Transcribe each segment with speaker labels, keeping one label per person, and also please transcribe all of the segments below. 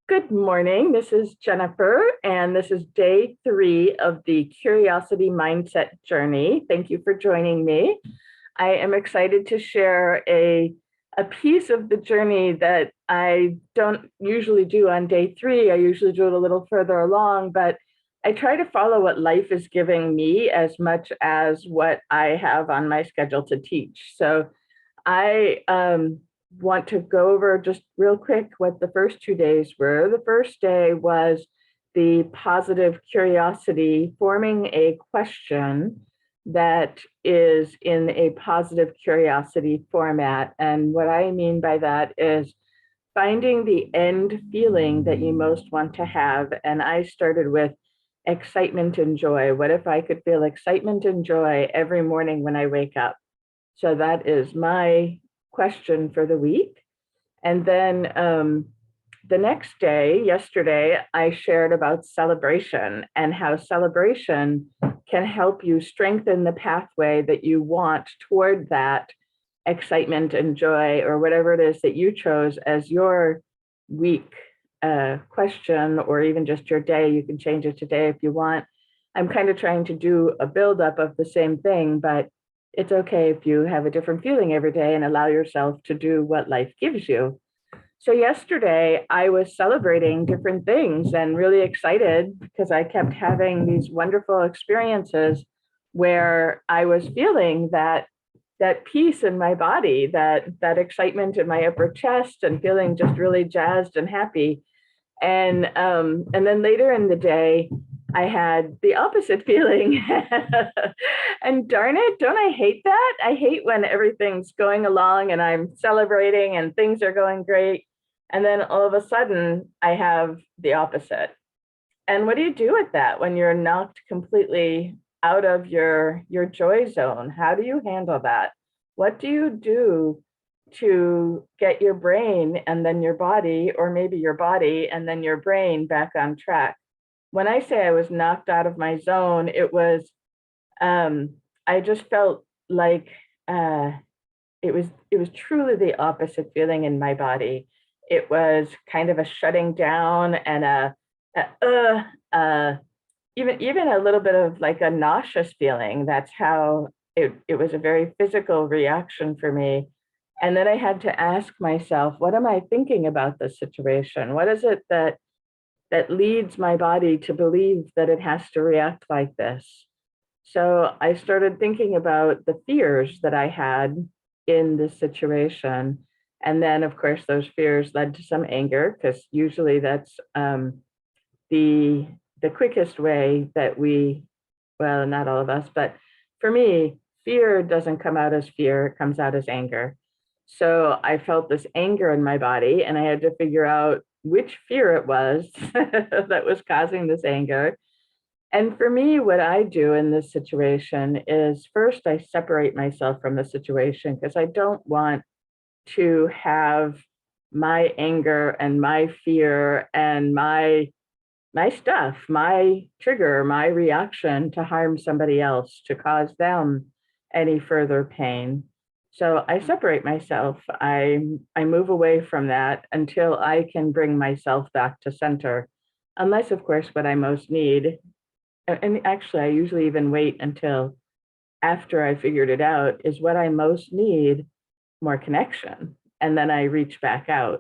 Speaker 1: Good morning. This is Jennifer, and this is day 3 of the Curiosity Mindset Journey. Thank you for joining me. I am excited to share a piece of the journey that I don't usually do on day 3. I usually do it a little further along, but I try to follow what life is giving me as much as what I have on my schedule to teach. So I want to go over just real quick what the first 2 days were. The first day was the positive curiosity, forming a question that is in a positive curiosity format. And what I mean by that is finding the end feeling that you most want to have. And I started with excitement and joy. What if I could feel excitement and joy every morning when I wake up? So that is my question for the week. And then the next day, yesterday, I shared about celebration and how celebration can help you strengthen the pathway that you want toward that excitement and joy, or whatever it is that you chose as your week question, or even just your day. You can change it today if you want. I'm kind of trying to do a buildup of the same thing, but it's okay if you have a different feeling every day and allow yourself to do what life gives you. So yesterday I was celebrating different things and really excited because I kept having these wonderful experiences where I was feeling that peace in my body, that excitement in my upper chest, and feeling just really jazzed and happy. And then later in the day, I had the opposite feeling. And darn it, don't I hate that? I hate when everything's going along and I'm celebrating and things are going great. And then all of a sudden, I have the opposite. And what do you do with that when you're knocked completely out of your joy zone? How do you handle that? What do you do to get your brain and then your body, or maybe your body and then your brain, back on track? When I say I was knocked out of my zone, it was I just felt like it was truly the opposite feeling in my body. It was kind of a shutting down and a even a little bit of like a nauseous feeling. That's how it was, a very physical reaction for me. And then I had to ask myself, what am I thinking about this situation? What is it that leads my body to believe that it has to react like this? So I started thinking about the fears that I had in this situation. And then, of course, those fears led to some anger, because usually that's the the quickest way that we, well, not all of us, but for me, fear doesn't come out as fear, it comes out as anger. So I felt this anger in my body, and I had to figure out which fear it was that was causing this anger. And for me, what I do in this situation is, first, I separate myself from the situation, because I don't want to have my anger and my fear and my stuff, my trigger, my reaction to harm somebody else, to cause them any further pain. So I separate myself. I move away from that until I can bring myself back to center. Unless, of course, what I most need, and actually I usually even wait until after I figured it out, is what I most need, more connection. And then I reach back out.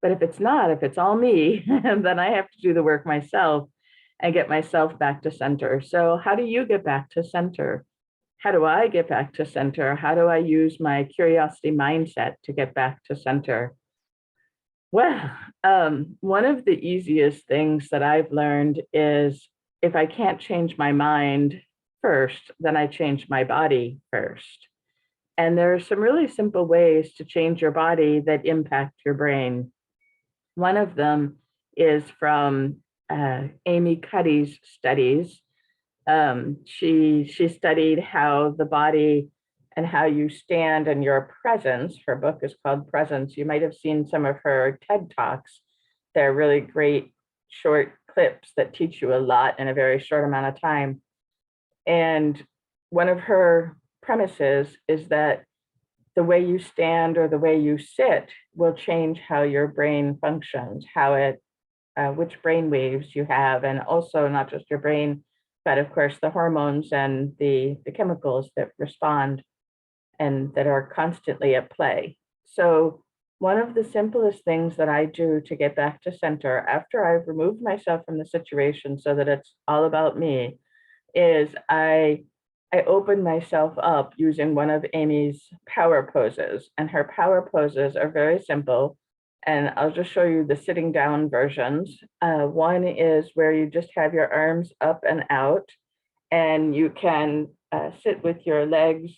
Speaker 1: But if it's not, if it's all me, then I have to do the work myself and get myself back to center. So, how do you get back to center? How do I get back to center? How do I use my curiosity mindset to get back to center? Well, one of the easiest things that I've learned is, if I can't change my mind first, then I change my body first. And there are some really simple ways to change your body that impact your brain. One of them is from Amy Cuddy's studies. She studied how the body and how you stand and your presence. Her book is called Presence. You might have seen some of her TED Talks. They're really great short clips that teach you a lot in a very short amount of time. And one of her premises is that the way you stand or the way you sit will change how your brain functions, how it which brain waves you have, and also not just your brain, but of course the hormones and the chemicals that respond and that are constantly at play. So one of the simplest things that I do to get back to center after I've removed myself from the situation so that it's all about me is I open myself up using one of Amy's power poses, and her power poses are very simple. And I'll just show you the sitting down versions. One is where you just have your arms up and out, and you can sit with your legs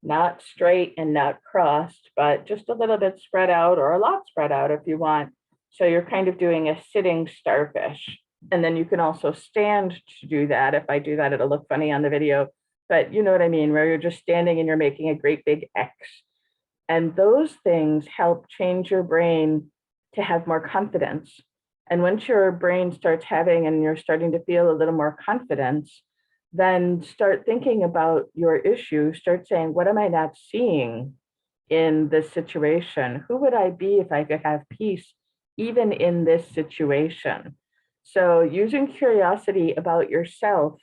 Speaker 1: not straight and not crossed, but just a little bit spread out or a lot spread out if you want. So you're kind of doing a sitting starfish. And then you can also stand to do that. If I do that, it'll look funny on the video, but you know what I mean, where you're just standing and you're making a great big X. And those things help change your brain to have more confidence. And once your brain starts having and you're starting to feel a little more confidence, then start thinking about your issue. Start saying, what am I not seeing in this situation? Who would I be if I could have peace even in this situation? So using curiosity about yourself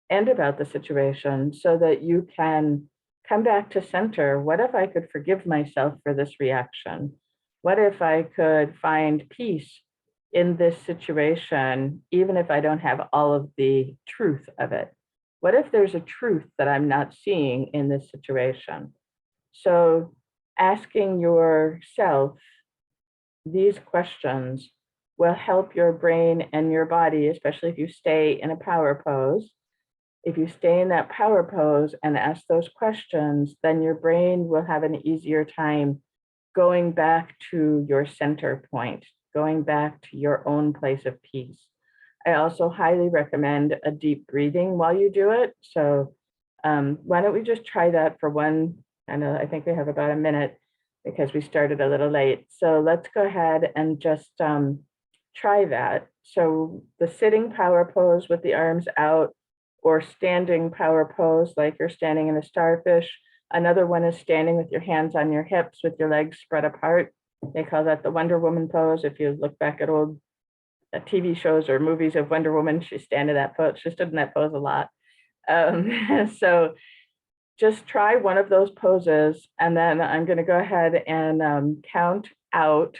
Speaker 1: and about the situation so that you can come back to center. What if I could forgive myself for this reaction? What if I could find peace in this situation, even if I don't have all of the truth of it? What if there's a truth that I'm not seeing in this situation? So asking yourself these questions will help your brain and your body, especially if you stay in a power pose. If you stay in that power pose and ask those questions, then your brain will have an easier time going back to your center point, going back to your own place of peace. I also highly recommend a deep breathing while you do it. So why don't we just try that for one, I think we have about a minute because we started a little late. So let's go ahead and just try that. So the sitting power pose with the arms out, or standing power pose like you're standing in a starfish. Another one is standing with your hands on your hips with your legs spread apart. They call that the Wonder Woman pose. If you look back at old TV shows or movies of Wonder Woman, she stood in that pose. She stood in that pose a lot. So just try one of those poses, and then I'm going to go ahead and count out.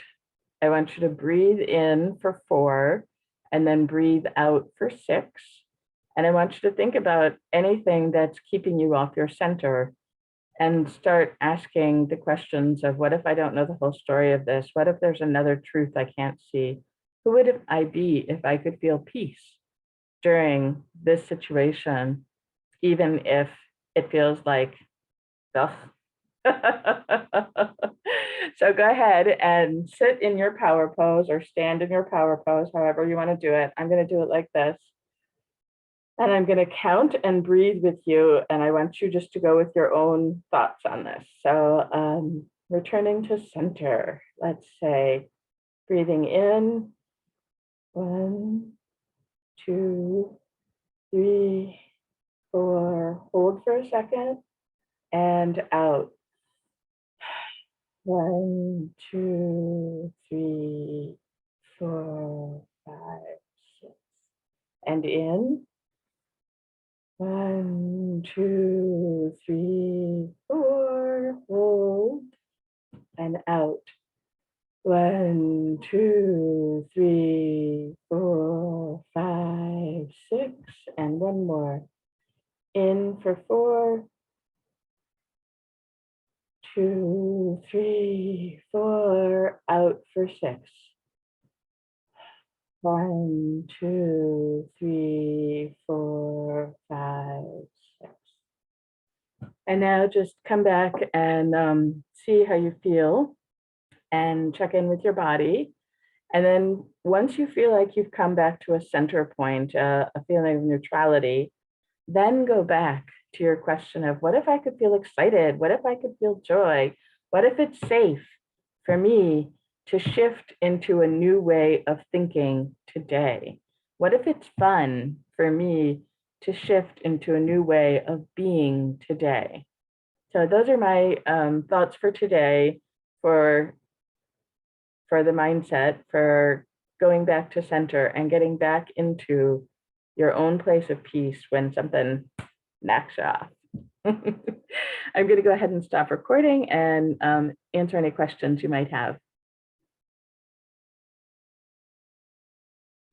Speaker 1: I want you to breathe in for 4 and then breathe out for 6. And I want you to think about anything that's keeping you off your center and start asking the questions of, what if I don't know the whole story of this? What if there's another truth I can't see? Who would I be if I could feel peace during this situation, even if it feels like, ugh. So go ahead and sit in your power pose or stand in your power pose, however you want to do it. I'm going to do it like this. And I'm going to count and breathe with you. And I want you just to go with your own thoughts on this. So returning to center, let's say, breathing in, 1, 2, 3, 4, hold for a second, and out. 1, 2, 3, 4, 5, 6, and in. 1, 2, 3, 4, hold, and out. 1, 2, 3, 4, 5, 6, and one more. In for 4, 2, 3, 4, out for 6. 1, 2, 3, 4, 5, 6. And now just come back and see how you feel and check in with your body. And then once you feel like you've come back to a center point, a feeling of neutrality, then go back to your question of, what if I could feel excited? What if I could feel joy? What if it's safe for me to shift into a new way of thinking today? What if it's fun for me to shift into a new way of being today? So those are my thoughts for today for the mindset, for going back to center and getting back into your own place of peace when something knocks you off. I'm going to go ahead and stop recording and answer any questions you might have.